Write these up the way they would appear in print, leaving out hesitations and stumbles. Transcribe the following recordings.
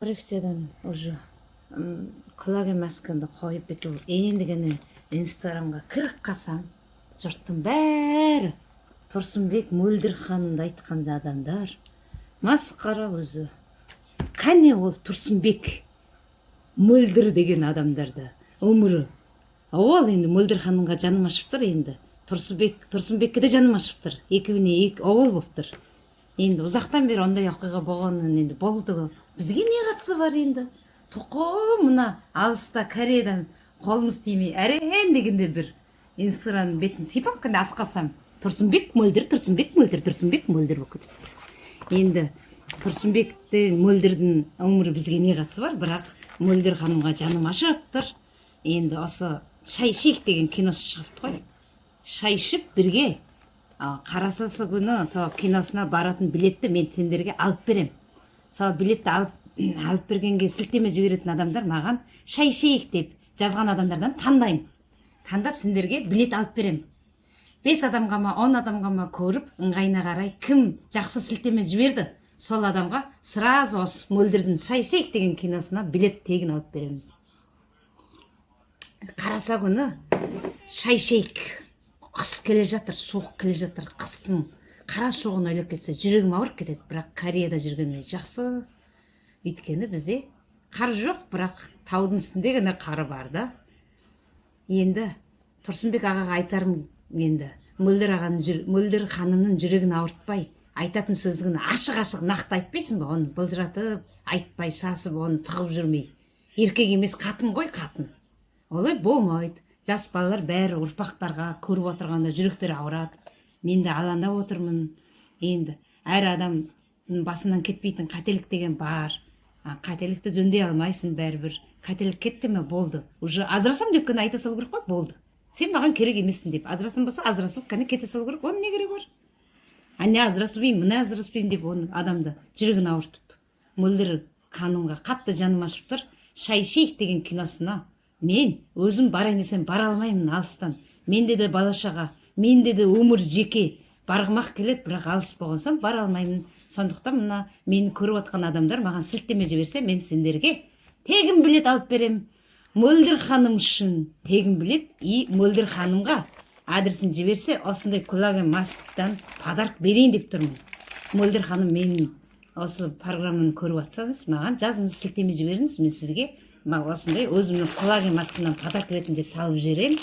Коррекциядан уже құлақ маскамды қойып біту ендігіне инстаграмға кіріп қалсам, жұрттың бәрі Тұрсынбек мөлдір ханымды айтқан адамдар масқара өзі. Қане ол Тұрсынбек мөлдір деген адамдарды өмірі. Ол енді мөлдір ханымға жаным ашып тұр, енді Тұрсынбекке де жаным ашып тұр. Екеуіне екі овал болып тұр. Енді ұзақтан бері ондай оқиға болғанын енді болды. Бізге не қатысы бар енді? Тоқы мына алыста Кореядан қолымыз тимей әрен дегенде бір инстаграм бетін сипап қана асқасам, Тұрсынбек мөлдір, Тұрсынбек мөлдір, Тұрсынбек мөлдір болып кетіпті. Енді Тұрсынбектің мөлдірдің өмірі бізге не қатысы бар? Бірақ мөлдір ханымға жаным ашып тұр. Енді осы шай ішейік деген киносы шығыпты ғой. Шай ішіп бірге қарасасы күні сол киносына баратын билетті мен сендерге алып берем. Сол билетті алып бергенге сілтеме жіберетін адамдар маған шай ішейік деп жазған адамдардан таңдаймын. Таңдап сендерге билет алып берем. 5 адамға ма, 10 адамға ма көріп, ыңғайына қарай кім жақсы сілтеме жіберді, сол адамға сразу осы мөлдірдің шай ішейік деген киносына билет тегін алып беремін. Қараса күні шай ішейік. Қыс келе жатыр, суық келе жатыр. Қыстың қара суығын ойлап кетсе, жүрегім ауырып кетеді. Бірақ Кореяда жүргеніме жақсы. Өйткені бізде қар жоқ, бірақ таудың үстінде ғана қары бар да. Енді Тұрсынбек ағаға айтарым, енді мөлдір ханымның жүрегін ауыртпай, айтатын сөзін ашық-ашық нақты айтпайсың ба? Оны былжыратып, айтпай, сасып, оны тығып жүрмей. Еркек емес, қатын ғой, қатын. Олай болмайды. Жас балалар бәрі ұрпақтарға көріп отырғанда жүректері ауырады. Мен де алаңдап отырмын. Енді әр адамның басынан кетпейтін қателік деген бар. Қателікті жөндей алмайсың бәрібір. Қателік кетті ме болды. Уже ажырасам деп қана айта салу керек қой, болды. Сен маған керек емессің деп. Ажырасам болса, ажырасып қана кете салу керек. Оның не керек бар? Не ажыраспаймын, мына ажыраспаймын деп оны адамды жүрегін ауыртып. Мөлдір ханымға қатты жаным ашып тұр. Шай ішейік деген киносына мен өзім барайын десем бара алмаймын алыстан. Менде де балашаға, менде де өмір жеке барғымақ келеді, бірақ алыс болған соң бара алмаймын. Сондықтан мына мені көріп отқан адамдар маған сілтеме жіберсе, мен сендерге тегін билет алып берем. Мөлдір ханым үшін тегін билет, и мөлдір ханымға адресін жіберсе, осындай құлағы мастықтан подарок берейін деп тұрмын. Мөлдір ханым, менің осы программаны көріп атсаңыз, маған жазыңыз, сілтеме жіберіңіз, мен сізге осындай өзімнің құлағы мастығынан подарок ретінде салып жіберем,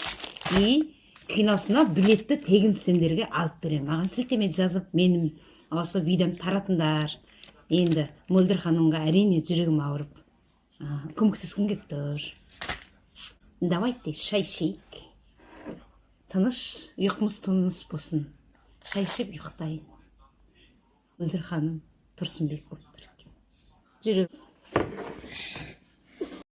и киносына билетті тегін сендерге алып берем. Маған сілтеме жазып, менің осы видеомды таратыңдар. Енді мөлдір ханымға әрине жүрегім ауырып, көмектескім келіп тұр. Давайте шай ішейік. Тыныш, ұйқымыз тыныш болсын. Шай ішіп ұйықтайын. Мөлдір ханым Тұрсынбек болып тұр екен. Жүрегім